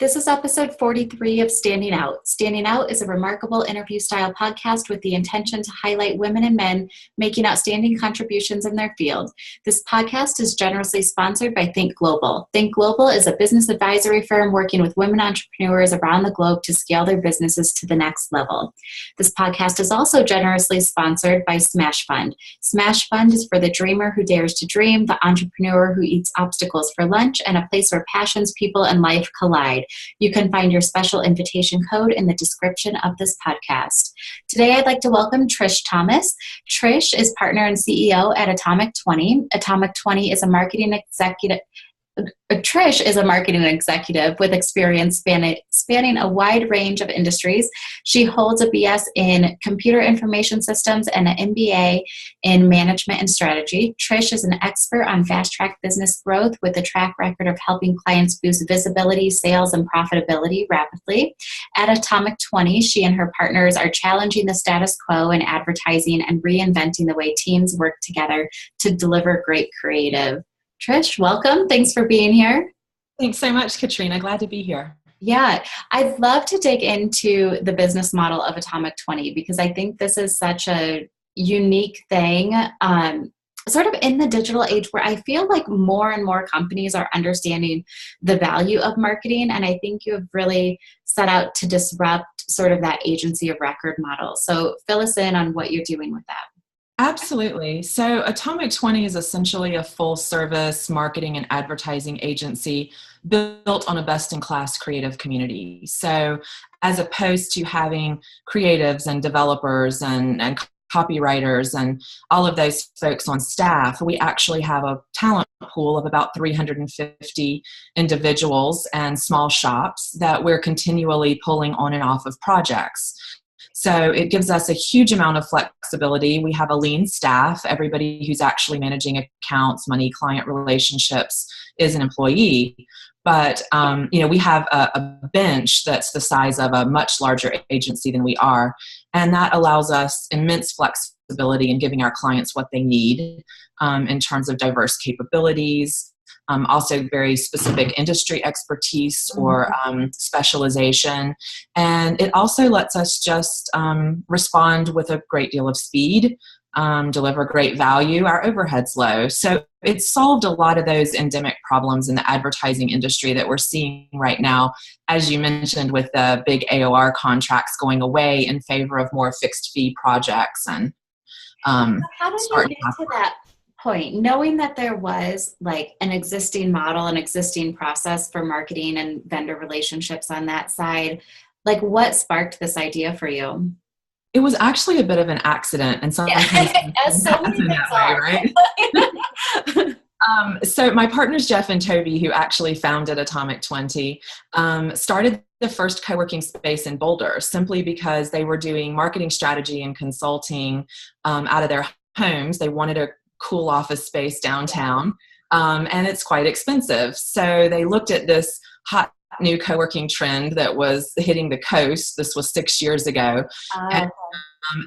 This is episode 43 of Standing Out. Standing Out is a remarkable interview style podcast with the intention to highlight women and men making outstanding contributions in their field. This podcast is generously sponsored by Think Global. Think Global is a business advisory firm working with women entrepreneurs around the globe to scale their businesses to the next level. This podcast is also generously sponsored by Smash Fund. Smash Fund is for the dreamer who dares to dream, the entrepreneur who eats obstacles for lunch, and a place where passions, people, and life collide. You can find your special invitation code in the description of this podcast. Today, I'd like to welcome Trish Thomas. Trish is partner and CEO at Atomic20. Atomic20 is a marketing executive. Trish is a marketing executive with experience spanning a wide range of industries. She holds a BS in computer information systems and an MBA in management and strategy. Trish is an expert on fast-track business growth with a track record of helping clients boost visibility, sales, and profitability rapidly. At Atomic20, she and her partners are challenging the status quo in advertising and reinventing the way teams work together to deliver great creative. Trish, welcome. Thanks for being here. Thanks so much, Katrina. Glad to be here. Yeah, I'd love to dig into the business model of Atomic20 because I think this is such a unique thing, sort of in the digital age where I feel like more and more companies are understanding the value of marketing. And I think you have really set out to disrupt sort of that agency of record model. So fill us in on what you're doing with that. Absolutely. So Atomic20 is essentially a full-service marketing and advertising agency built on a best-in-class creative community. So as opposed to having creatives and developers and copywriters and all of those folks on staff, we actually have a talent pool of about 350 individuals and small shops that we're continually pulling on and off of projects. So it gives us a huge amount of flexibility. We have a lean staff. Everybody who's actually managing accounts, money, client relationships is an employee. But, we have a bench that's the size of a much larger agency than we are. And that allows us immense flexibility in giving our clients what they need in terms of diverse capabilities, also very specific industry expertise or specialization. And it also lets us just respond with a great deal of speed, deliver great value. Our overhead's low. So it's solved a lot of those endemic problems in the advertising industry that we're seeing right now, as you mentioned, with the big AOR contracts going away in favor of more fixed fee projects. And how did you get to that point, knowing that there was like an existing model, an existing process for marketing and vendor relationships on that side? Like, what sparked this idea for you? It was actually a bit of an accident, and sometimes as so many things are, right? So my partners, Jeff and Toby, who actually founded Atomic20, started the first co-working space in Boulder simply because they were doing marketing strategy and consulting out of their homes. They wanted a cool office space downtown, and it's quite expensive. So they looked at this hot new co-working trend that was hitting the coast. This was 6 years ago. And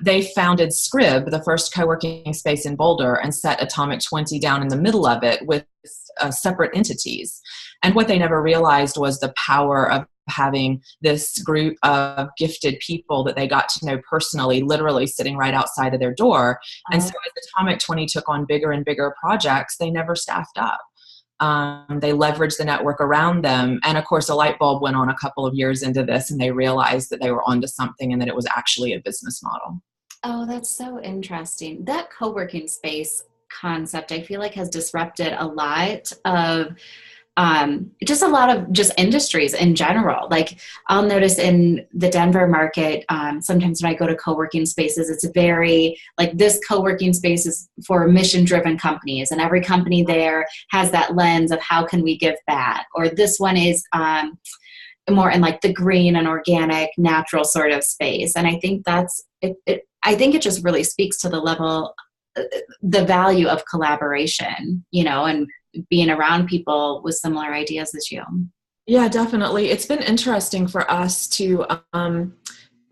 they founded Scrib, the first co-working space in Boulder, and set Atomic20 down in the middle of it with separate entities. And what they never realized was the power of having this group of gifted people that they got to know personally, literally sitting right outside of their door. And so as Atomic20 took on bigger and bigger projects, they never staffed up. They leveraged the network around them. And of course, a light bulb went on a couple of years into this, and they realized that they were onto something and that it was actually a business model. Oh, that's so interesting. That co-working space concept, I feel like, has disrupted a lot of just industries in general. Like, I'll notice in the Denver market, sometimes when I go to co-working spaces, it's very like, this co-working space is for mission-driven companies, and every company there has that lens of how can we give back, or this one is more in like the green and organic, natural sort of space. And I think that's it. I think it just really speaks to the level, the value of collaboration, and being around people with similar ideas as you. Yeah, definitely. It's been interesting for us to, a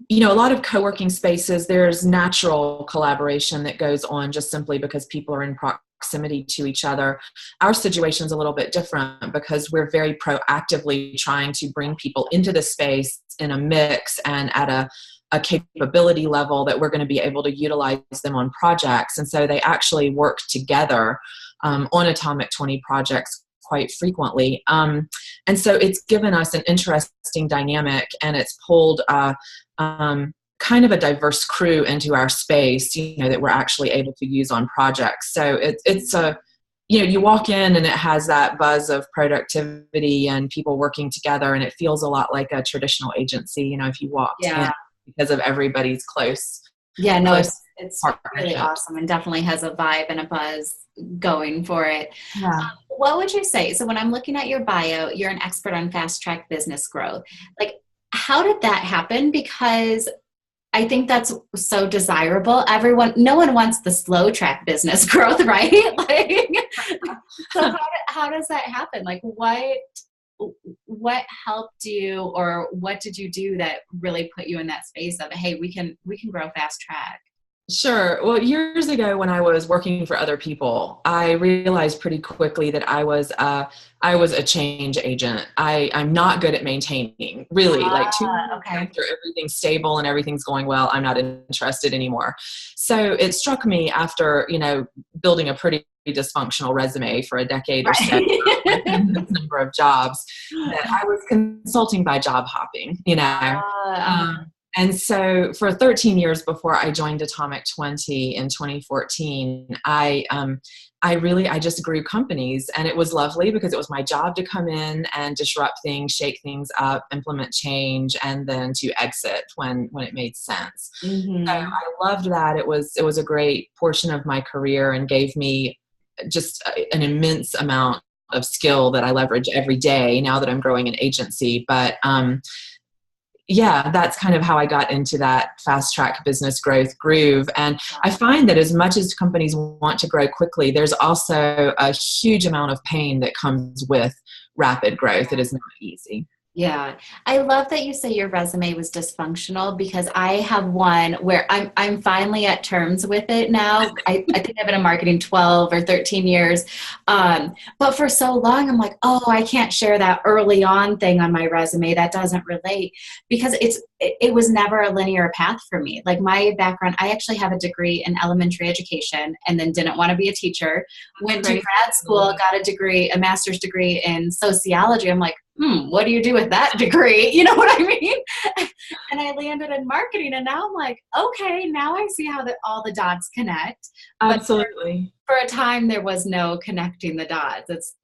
lot of co-working spaces, there's natural collaboration that goes on just simply because people are in proximity to each other. Our situation is a little bit different because we're very proactively trying to bring people into the space in a mix and at a capability level that we're going to be able to utilize them on projects. And so they actually work together on Atomic20 projects quite frequently. And so it's given us an interesting dynamic, and it's pulled kind of a diverse crew into our space, that we're actually able to use on projects. So it's a, you walk in and it has that buzz of productivity and people working together, and it feels a lot like a traditional agency, if you walked in, because of everybody's close. Yeah, no, it's really awesome, and definitely has a vibe and a buzz going for it. Yeah. What would you say? So when I'm looking at your bio, you're an expert on fast track business growth. Like, how did that happen? Because I think that's so desirable. No one wants the slow track business growth, right? So how does that happen? Like, what helped you, or what did you do that really put you in that space of, hey, we can grow fast track? Sure. Well, years ago when I was working for other people, I realized pretty quickly that I was a change agent. I'm not good at maintaining, really. After everything's stable and everything's going well, I'm not interested anymore. So it struck me after, building a pretty dysfunctional resume for a decade or so, this number of jobs, that I was consulting by job hopping, And so for 13 years before I joined Atomic20 in 2014, I just grew companies, and it was lovely because it was my job to come in and disrupt things, shake things up, implement change, and then to exit when it made sense. Mm-hmm. So I loved that. It was a great portion of my career and gave me just an immense amount of skill that I leverage every day now that I'm growing an agency. But that's kind of how I got into that fast track business growth groove. And I find that as much as companies want to grow quickly, there's also a huge amount of pain that comes with rapid growth. It is not easy. Yeah. I love that you say your resume was dysfunctional, because I have one where I'm finally at terms with it now. I think I've been in marketing 12 or 13 years. But for so long, I'm like, oh, I can't share that early on thing on my resume. That doesn't relate, because it was never a linear path for me. Like, my background, I actually have a degree in elementary education and then didn't want to be a teacher. Went to grad school, got a master's degree in sociology. I'm like, what do you do with that degree? You know what I mean? And I landed in marketing, and now I'm like, okay, now I see how all the dots connect. Absolutely. But for a time, there was no connecting the dots. It's,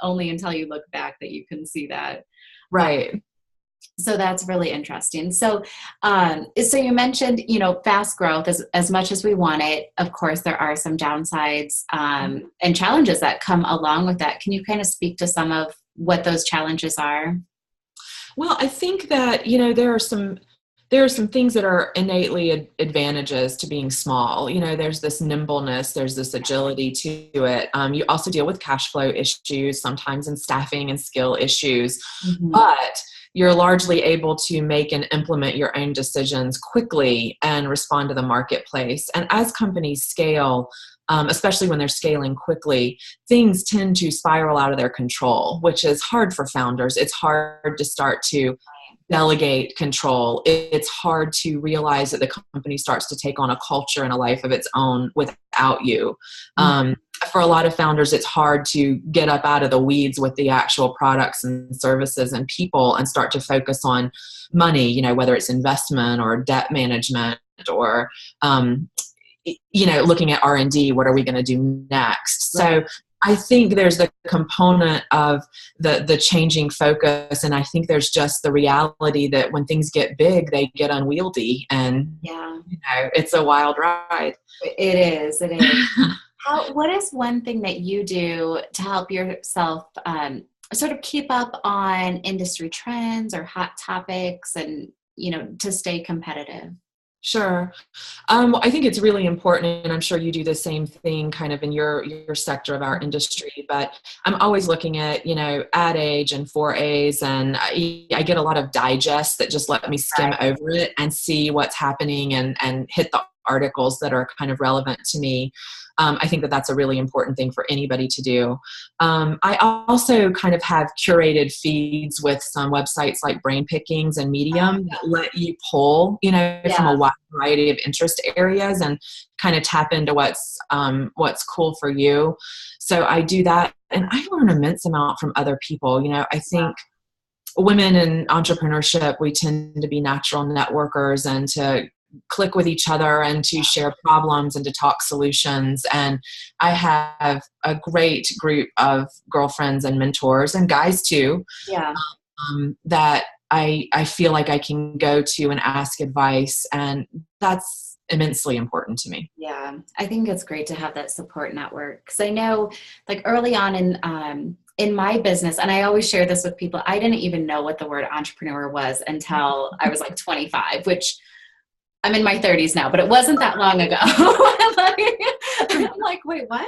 only until you look back that you can see that. Right. So that's really interesting. So you mentioned, fast growth, as much as we want it, of course, there are some downsides and challenges that come along with that. Can you kind of speak to some of what those challenges are? Well, I think that, there are some things that are innately advantages to being small. There's this nimbleness, there's this agility to it. You also deal with cash flow issues, sometimes in staffing and skill issues, but you're largely able to make and implement your own decisions quickly and respond to the marketplace. And as companies scale, especially when they're scaling quickly, things tend to spiral out of their control, which is hard for founders. It's hard to start to delegate control. It's hard to realize that the company starts to take on a culture and a life of its own without you. For a lot of founders, it's hard to get up out of the weeds with the actual products and services and people and start to focus on money, whether it's investment or debt management or looking at R&D, what are we going to do next? Right. So I think there's the component of the changing focus. And I think there's just the reality that when things get big, they get unwieldy, and it's a wild ride. It is. What is one thing that you do to help yourself sort of keep up on industry trends or hot topics and, to stay competitive? Sure. I think it's really important, and I'm sure you do the same thing kind of in your sector of our industry, but I'm always looking at, Ad Age and 4As, and I get a lot of digests that just let me skim over it and see what's happening and hit the articles that are kind of relevant to me. I think that that's a really important thing for anybody to do. I also kind of have curated feeds with some websites like Brain Pickings and Medium that let you pull, from a wide variety of interest areas and kind of tap into what's cool for you. So I do that, and I learn an immense amount from other people. I think women in entrepreneurship, we tend to be natural networkers and to click with each other and to share problems and to talk solutions. And I have a great group of girlfriends and mentors, and guys too, that I feel like I can go to and ask advice. And that's immensely important to me. Yeah, I think it's great to have that support network. Because I know, like, early on in my business, and I always share this with people, I didn't even know what the word entrepreneur was until I was like 25, which I'm in my 30s now, but it wasn't that long ago. I'm like, wait, what?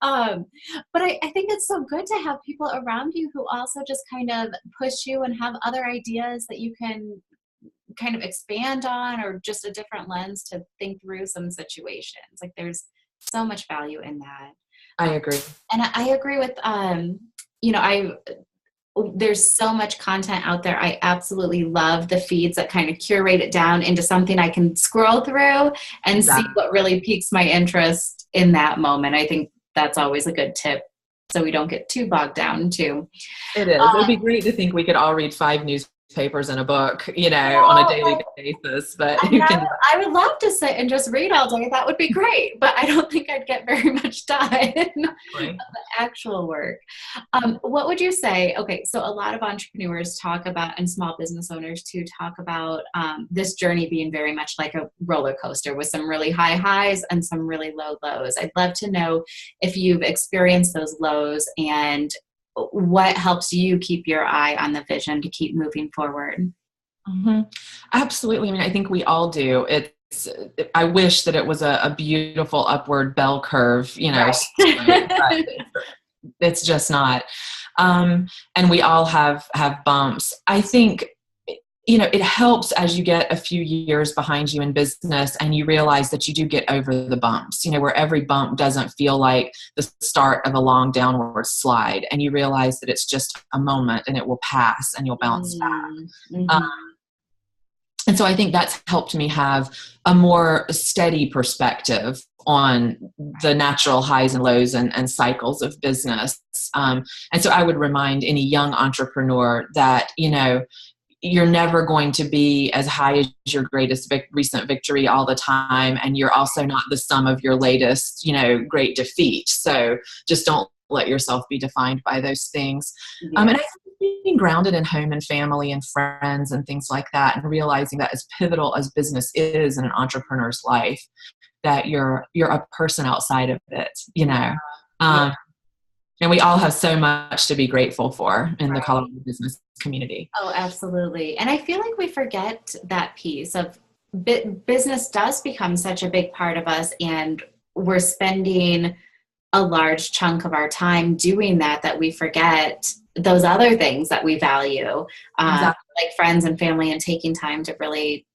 But I think it's so good to have people around you who also just kind of push you and have other ideas that you can kind of expand on, or just a different lens to think through some situations. Like, there's so much value in that. I agree. And I agree with, there's so much content out there. I absolutely love the feeds that kind of curate it down into something I can scroll through and see what really piques my interest in that moment. I think that's always a good tip, so we don't get too bogged down too. It is. It'd be great to think we could all read 5 newspapers in a book, on a daily basis, but I would love to sit and just read all day. That would be great, but I don't think I'd get very much done of the actual work. What would you say? Okay, so a lot of entrepreneurs talk about, and small business owners too, talk about this journey being very much like a roller coaster with some really high highs and some really low lows. I'd love to know if you've experienced those lows and what helps you keep your eye on the vision to keep moving forward. Mm-hmm. Absolutely. I mean, I think we all do. I wish that it was a beautiful upward bell curve, but it's just not. And we all have bumps. I think, it helps as you get a few years behind you in business and you realize that you do get over the bumps, where every bump doesn't feel like the start of a long downward slide. And you realize that it's just a moment and it will pass and you'll bounce back. Mm-hmm. And so I think that's helped me have a more steady perspective on the natural highs and lows and cycles of business. And so I would remind any young entrepreneur that, you're never going to be as high as your greatest recent victory all the time. And you're also not the sum of your latest, great defeat. So just don't let yourself be defined by those things. Yes. And I think being grounded in home and family and friends and things like that, and realizing that as pivotal as business is in an entrepreneur's life, that you're a person outside of it, and we all have so much to be grateful for in the Colorado business community. Oh, absolutely. And I feel like we forget that piece of business does become such a big part of us, and we're spending a large chunk of our time doing that we forget those other things that we value, like friends and family, and taking time to really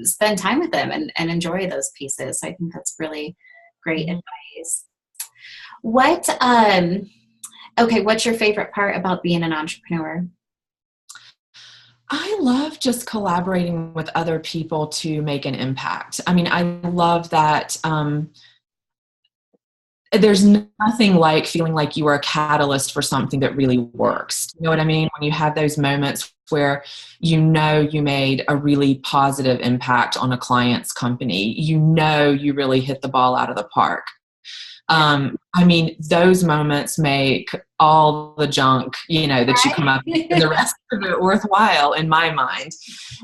spend time with them and enjoy those pieces. So I think that's really great advice. What's your favorite part about being an entrepreneur? I love just collaborating with other people to make an impact. I mean, I love that there's nothing like feeling like you are a catalyst for something that really works. You know what I mean? When you have those moments where you made a really positive impact on a client's company, you really hit the ball out of the park. I mean, those moments make all the junk, that you come up with, and the rest of it worthwhile in my mind.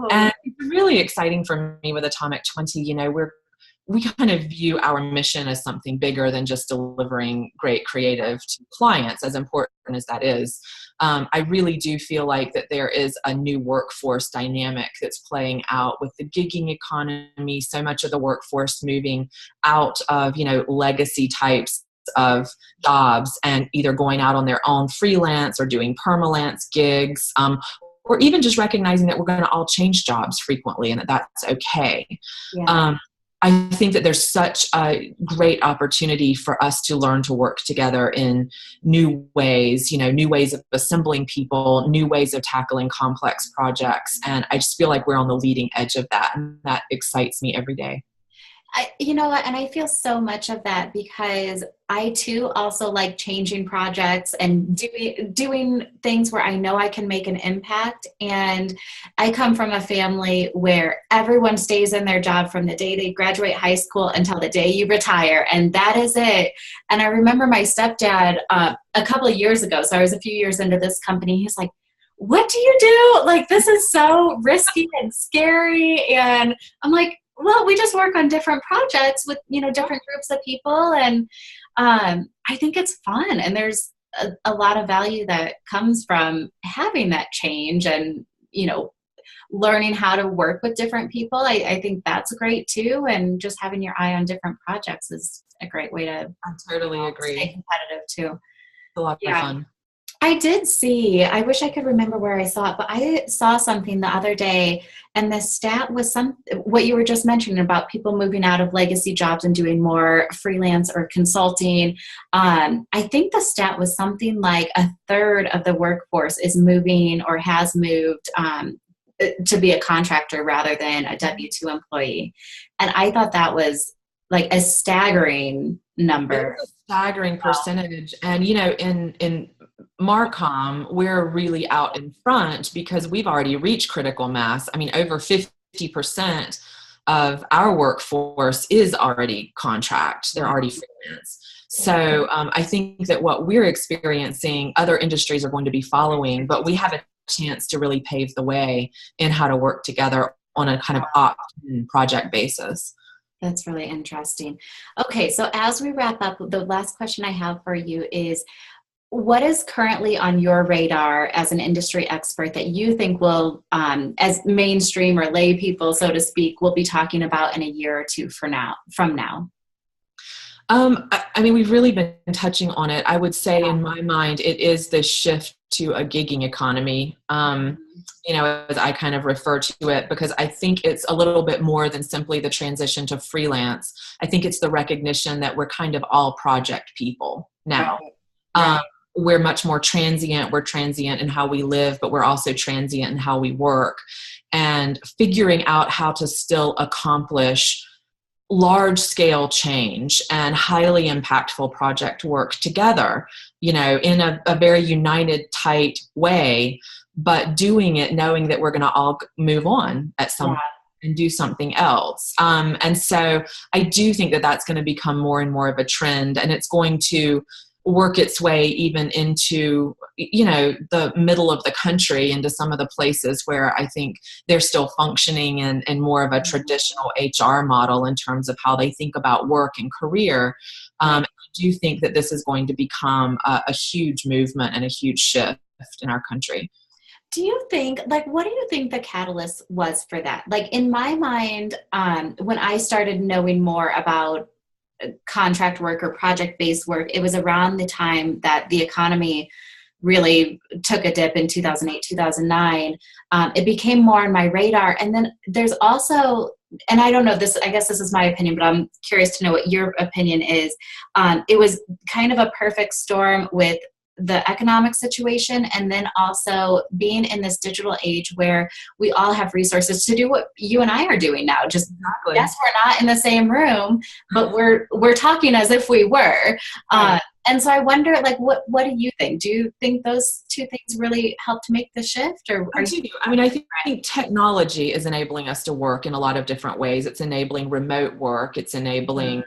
And it's really exciting for me with Atomic20. We kind of view our mission as something bigger than just delivering great creative to clients, as important as that is. I really do feel like that there is a new workforce dynamic that's playing out with the gigging economy, so much of the workforce moving out of, legacy types of jobs and either going out on their own freelance or doing permalance gigs, or even just recognizing that we're going to all change jobs frequently and that that's okay. Yeah. I think that there's such a great opportunity for us to learn to work together in new ways, new ways of assembling people, new ways of tackling complex projects. And I just feel like we're on the leading edge of that. And that excites me every day. You know what? And I feel so much of that because I too also like changing projects and doing things where I know I can make an impact. And I come from a family where everyone stays in their job from the day they graduate high school until the day you retire. And that is it. And I remember my stepdad a couple of years ago, so I was a few years into this company, he's like, "What do you do? Like, this is so risky and scary." And I'm like, well, we just work on different projects with, different groups of people. And I think it's fun. And there's a lot of value that comes from having that change and, learning how to work with different people. I think that's great too. And just having your eye on different projects is a great way to I totally agree. Stay competitive too. It's a lot of fun. I did see, I wish I could remember where I saw it, but I saw something the other day, and the stat was what you were just mentioning about people moving out of legacy jobs and doing more freelance or consulting. I think the stat was something like a third of the workforce is moving or has moved to be a contractor rather than a W-2 employee. And I thought that was like a staggering number. It's a staggering percentage. And, in Marcom, we're really out in front because we've already reached critical mass. I mean, over 50% of our workforce is already contract. They're already freelance. So I think that what we're experiencing, other industries are going to be following, but we have a chance to really pave the way in how to work together on a kind of opt-in project basis. That's really interesting. Okay, so as we wrap up, the last question I have for you is, what is currently on your radar as an industry expert that you think will, as mainstream or lay people, so to speak, will be talking about in a year or two from now? I mean, we've really been touching on it. I would say in my mind, it is the shift to a gigging economy, as I kind of refer to it, because I think it's a little bit more than simply the transition to freelance. I think it's the recognition that we're kind of all project people now. Right. We're much more transient. We're transient in how we live, but we're also transient in how we work. And figuring out how to still accomplish large scale change and highly impactful project work together, in a very united, tight way, but doing it knowing that we're going to all move on at some point and do something else. And so I do think that that's going to become more and more of a trend, and it's going to work its way even into, the middle of the country, into some of the places where I think they're still functioning in more of a traditional HR model in terms of how they think about work and career. I do think that this is going to become a huge movement and a huge shift in our country. Do you think, what do you think the catalyst was for that? Like, in my mind, when I started knowing more about contract work or project-based work, it was around the time that the economy really took a dip in 2008, 2009. It became more on my radar. And then there's also, and I don't know this, I guess this is my opinion, but I'm curious to know what your opinion is. It was kind of a perfect storm with the economic situation, and then also being in this digital age where we all have resources to do what you and I are doing now. Just exactly. Yes, we're not in the same room, but we're talking as if we were. And so I wonder, what do you think? Do you think those two things really helped make the shift? Or I do. I mean, I think technology is enabling us to work in a lot of different ways. It's enabling remote work. It's enabling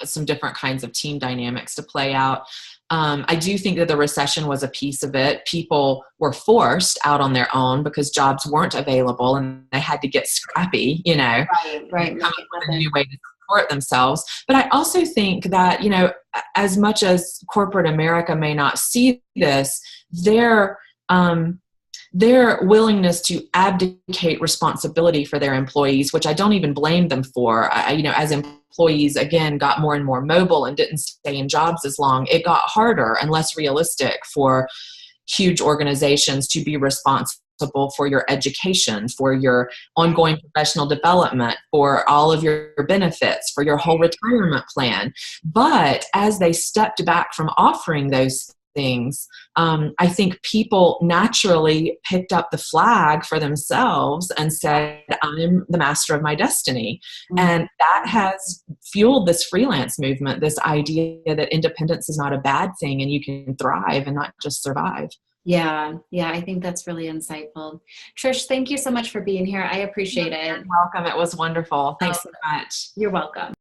some different kinds of team dynamics to play out. I do think that the recession was a piece of it. People were forced out on their own because jobs weren't available, and they had to get scrappy, Right. Come up with a new way to support themselves. But I also think that, as much as corporate America may not see this, their willingness to abdicate responsibility for their employees, which I don't even blame them for, as employees, again, got more and more mobile and didn't stay in jobs as long, it got harder and less realistic for huge organizations to be responsible responsible for your education, for your ongoing professional development, for all of your benefits, for your whole retirement plan. But as they stepped back from offering those things, I think people naturally picked up the flag for themselves and said, I'm the master of my destiny. Mm-hmm. And that has fueled this freelance movement, this idea that independence is not a bad thing and you can thrive and not just survive. Yeah, I think that's really insightful. Trish, thank you so much for being here. I appreciate it. You're welcome. It was wonderful. Thanks so much. You're welcome.